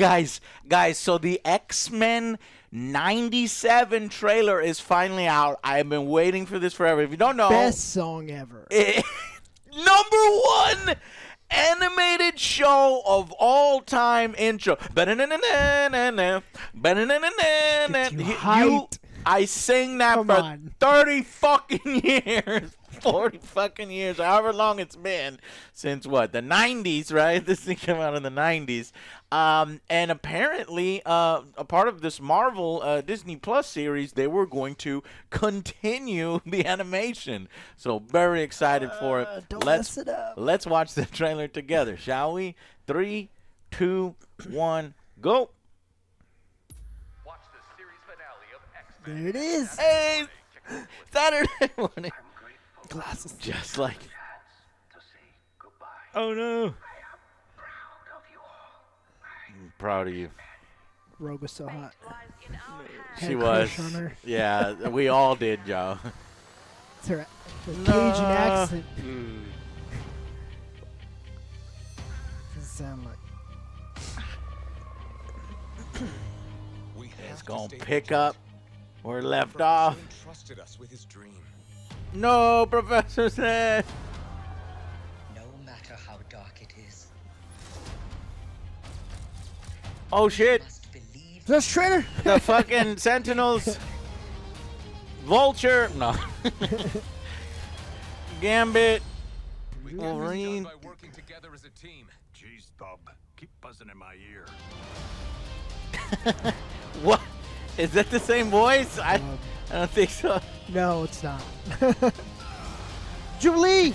Guys, so the X-Men 97 trailer is finally out. I've been waiting for this forever. If you don't know, Best song ever. #1 animated show of all time intro. I sing that Come for on. 30 fucking years. 40 fucking years, however long it's been since what, the 90s, right? This thing came out in the 90s. And apparently, a part of this Marvel Disney Plus series, they were going to continue the animation. So very excited for it. Don't mess it up. Let's watch the trailer together, shall we? 3, 2, 1, go. Watch the series finale of X-Men. There it is. Hey, Saturday morning. Glasses. Just like. To say goodbye. Oh no. I am proud of you all. I'm proud of you. Rogue was so hot. She Had a was. crush on her. Yeah, we all did, Joe. It's her Cajun accent. Doesn't sound like. It's gonna pick up where it left off. Trusted us with his dream. No, Professor said. No matter how dark it is, Oh shit! must believe This trailer. The fucking Sentinels. Vulture. No. Gambit. Wolverine. By working together as a team. Jeez, Bob. Keep buzzing in my ear. What? Is that the same voice? I don't think so. No, it's not. Jubilee.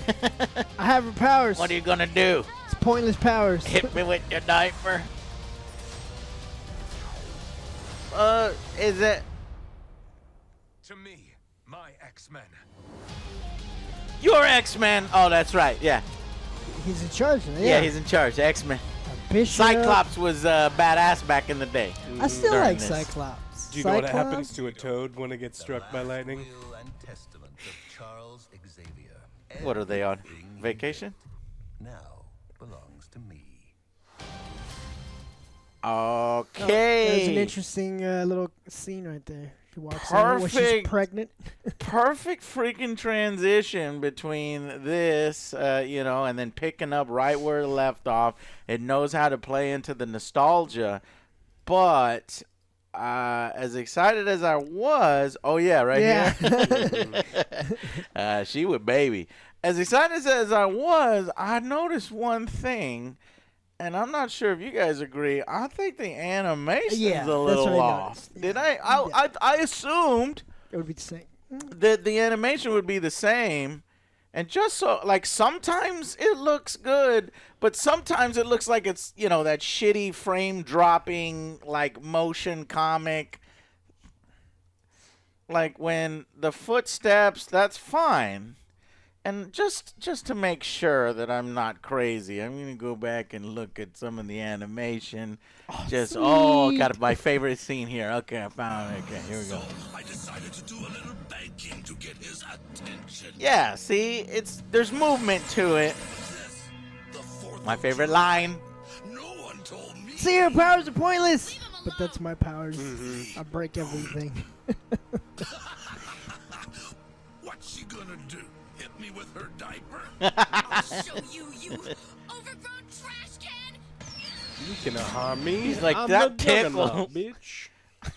I have her powers. What are you gonna do? It's pointless powers. Hit me with your diaper. Is it? To me, my X-Men. Your X-Men. Oh, that's right. Yeah. He's in charge. Yeah, he's in charge. X-Men. Bishop. Cyclops was badass back in the day. I still during like this. Cyclops. Do you know what Cyclops? happens to a toad when it gets struck by lightning? Will and testament of Charles Xavier. What are they on? Everything Vacation? now belongs to me. Okay. There's an interesting little scene right there. She walks out when she's Perfect. pregnant. Perfect freaking transition between this, and then picking up right where it left off. It knows how to play into the nostalgia, but as excited as I was, Yeah. here. She was baby. As excited as I was, I noticed one thing, and I'm not sure if you guys agree. I think the animation's Yeah, a that's little what I off. noticed. Did Yeah. I assumed It would be the same. that the animation would be the same, and just so, like, sometimes it looks good, but sometimes it looks like it's, that shitty frame dropping, like, motion comic. Like, when the footsteps, that's fine. And just to make sure that I'm not crazy, I'm going to go back and look at some of the animation. Sweet. Got my favorite scene here. Okay, I found it. Okay, here we go. I decided to do a little banking to get his attention. Yeah, see, there's movement to it. The fourth My of favorite July. line. No one told me. See, her powers are pointless. But that's my powers. I break everything. What's she gonna do? Hit me with her diaper? I'll show you, you overgrown trash can! You cannot harm me. He's like, I'm that the juggernaut, tickle.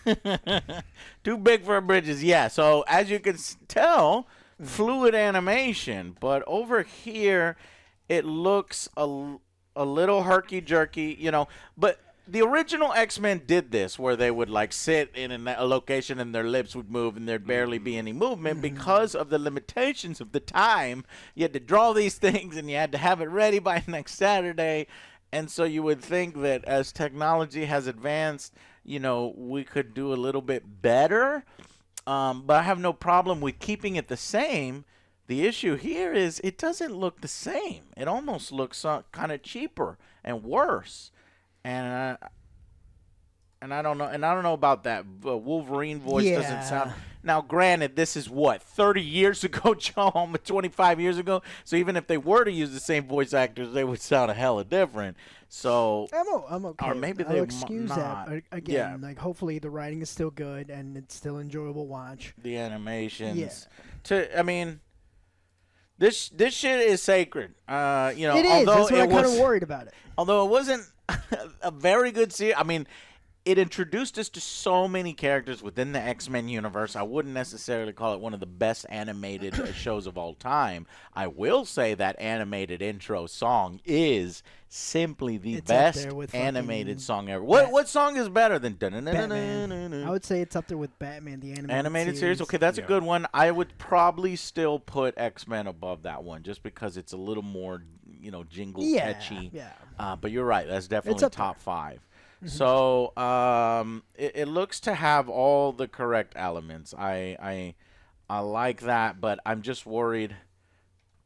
bitch. Too big for bridges. Yeah, so as you can tell, fluid animation. But over here, it looks a little herky-jerky, But the original X-Men did this, where they would, like, sit in a location and their lips would move and there'd barely be any movement because of the limitations of the time. You had to draw these things and you had to have it ready by next Saturday. And so you would think that as technology has advanced, we could do a little bit better. But I have no problem with keeping it the same. The issue here is it doesn't look the same. It almost looks kind of cheaper and worse. And I don't know. And I don't know about that. Wolverine voice doesn't sound. Now, granted, this is what 30 years ago, Joe, almost 25 years ago. So even if they were to use the same voice actors, they would sound a hella different. So I'm okay. Or maybe I'll they excuse not. that again. Like hopefully the writing is still good and it's still enjoyable watch. the animations. Yeah. I mean, this shit is sacred. You know, It is. although That's what it I'm kind was, of worried about it. although it wasn't a very good series. I mean, it introduced us to so many characters within the X-Men universe. I wouldn't necessarily call it one of the best animated shows of all time. I will say that animated intro song is simply the It's up best there with animated fucking song ever. What song is better than Batman. I would say it's up there with Batman, the animated series? Okay, that's a good one. I would probably still put X-Men above that one just because it's a little more, you know, jingle catchy. Yeah. But you're right. That's definitely up top 5. So it looks to have all the correct elements. I like that, but I'm just worried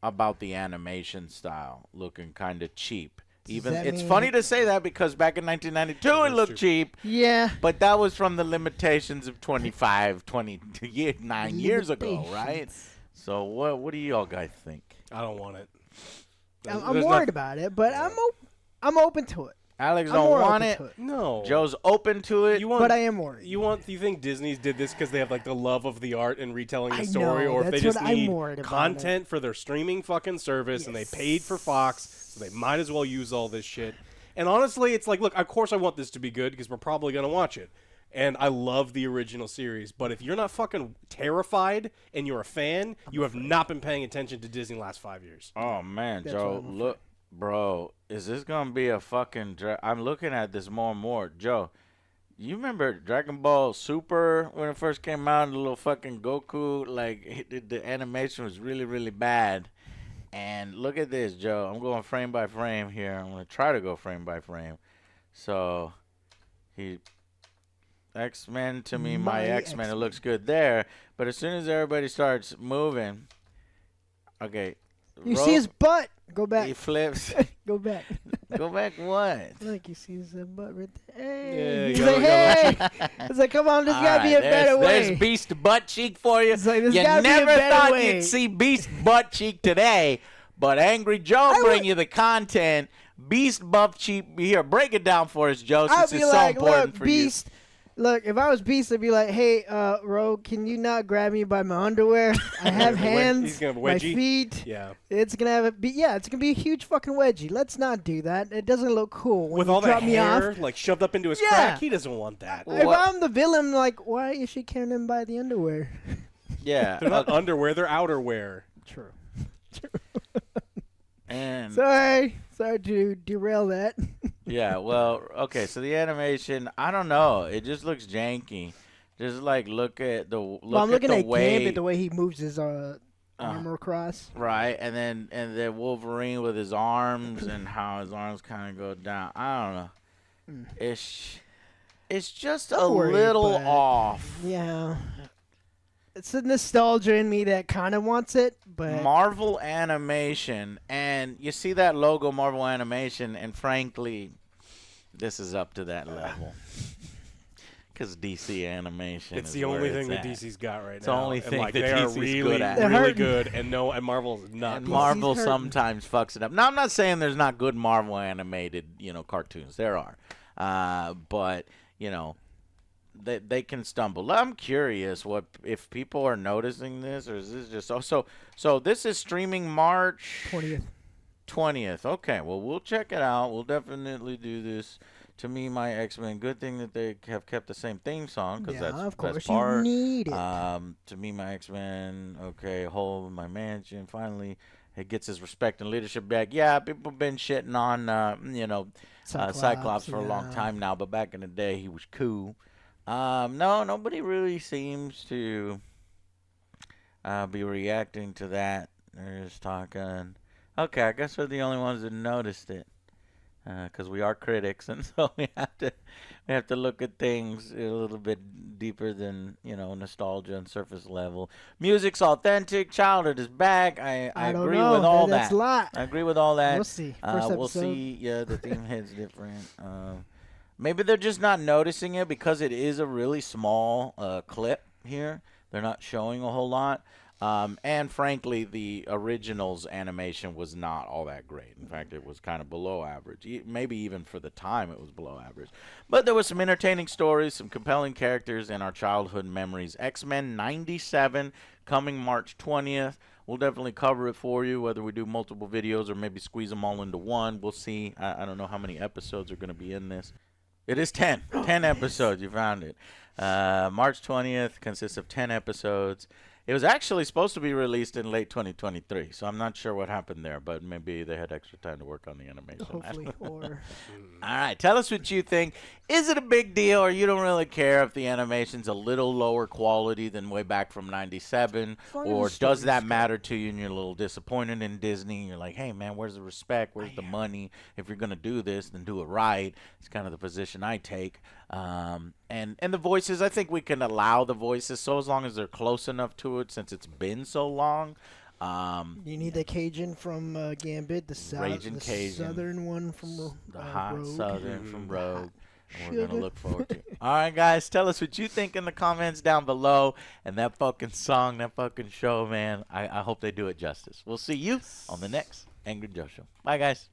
about the animation style looking kind of cheap. Even that it's mean- funny to say that because back in 1992 it looked cheap, Yeah. but that was from the limitations of 9 years ago, right? Limitations. So what do y'all guys think? I don't want it. I'm worried about it, but I'm open to it. Alex I'm don't more want open it. to No. Joe's open to it. You want, But I am worried. Do you think Disney's did this because they have like the love of the art and retelling the I story, know, or if they that's just what I'm need worried about content for their streaming fucking service and they paid for Fox, so they might as well use all this shit. And honestly, it's like, look, of course I want this to be good because we're probably gonna watch it. And I love the original series, but if you're not fucking terrified and you're a fan, you have not been paying attention to Disney last 5 years. Oh man, That's Joe, what I'm look, bro, is this gonna be a fucking? I'm looking at this more and more, Joe. You remember Dragon Ball Super when it first came out? The little fucking Goku, like the animation was really, really bad. And look at this, Joe. I'm going frame by frame here. I'm gonna try to go frame by frame. So, X-Men to me, my My X-Men. It X-Men. looks good there, but as soon as everybody starts moving, okay. You see his butt. Go He back. flips. Go back. Go back. What? Look, you see his butt right there. Yeah, Hey. He's you like, gotta- hey. It's like, come on, there's got to be a Alright, better way. There's Beast butt cheek for you. It's like, there's You gotta be a never better thought way. you'd see Beast butt cheek today, but Angry Joe bring you the content. Beast butt cheek here. Break it down for us, Joe, I'd since be it's so like, important look, for Beast. Look, if I was Beast, I'd be like, hey, Ro, can you not grab me by my underwear? I have hands, He's gonna have a my wedgie? feet. Yeah. It's gonna have it's gonna be a huge fucking wedgie. Let's not do that. It doesn't look cool. When With you all that drop me hair off. like shoved up into his Yeah. crack, he doesn't want that. If What? I'm the villain, like, why is she carrying him by the underwear? you. Yeah. They're not underwear, they're outerwear. True. And Sorry to derail that. yeah, well, okay. So the animation, I don't know. It just looks janky. Just like look at the I'm looking the at way. Gambit, the way he moves his armor across. Right, and then Wolverine with his arms and how his arms kind of go down. I don't know. It's just a Don't worry, little but- off. Yeah. It's the nostalgia in me that kind of wants it, but Marvel Animation, and you see that logo, Marvel Animation, and frankly, this is up to that level. Because DC Animation It's is the only where thing it's that at. DC's got right It's now. the only And, thing like, that they are DC's really, good at. They're really hurting. good, and Marvel's not. And DC's Marvel hurting. sometimes fucks it up. Now, I'm not saying there's not good Marvel animated, cartoons. There are. But, they can stumble. I'm curious if people are noticing this, or is this just so this is streaming March 20th. Okay, well, we'll check it out. We'll definitely do this. To me, my X-Men. Good thing that they have kept the same theme song, because yeah, that's of the course best part. you need it. To me, my X-Men. Okay, Hole in my mansion. Finally, it gets his respect and leadership back. Yeah, people been shitting on Cyclops for a long time now, but back in the day, he was cool. No, nobody really seems to be reacting to that. They're just talking. Okay, I guess we're the only ones that noticed it, because we are critics, and so we have to look at things a little bit deeper than nostalgia and surface level. Music's authentic. Childhood is back. I don't agree know. with all That's that. a lot. I agree with all that. We'll see. First We'll episode. see. Yeah, the theme hits different. Maybe they're just not noticing it because it is a really small clip here. They're not showing a whole lot. And frankly, the originals animation was not all that great. In fact, it was kind of below average. Maybe even for the time, it was below average. But there was some entertaining stories, some compelling characters, and our childhood memories. X-Men 97 coming March 20th. We'll definitely cover it for you, whether we do multiple videos or maybe squeeze them all into one. We'll see. I don't know how many episodes are going to be in this. It is 10. 10 episodes. You found it. March 20th consists of 10 episodes. It was actually supposed to be released in late 2023, so I'm not sure what happened there, but maybe they had extra time to work on the animation. Hopefully, or All right, tell us what you think. Is it a big deal, or you don't really care if the animation's a little lower quality than way back from 97, long as or the does that story's matter to you and you're a little disappointed in Disney? And you're like, hey, man, where's the respect? Where's the money? If you're going to do this, then do it right. It's kind of the position I take. And the voices, I think we can allow the voices, so as long as they're close enough to it, since it's been so long. you need the Cajun from Gambit, the Raging Cajun. southern one from The hot Rogue. southern from Rogue. And we're Sugar. going to look forward to it. All right, guys, tell us what you think in the comments down below. And that fucking song, that fucking show, man, I hope they do it justice. We'll see you on the next Angry Joe Show. Bye, guys.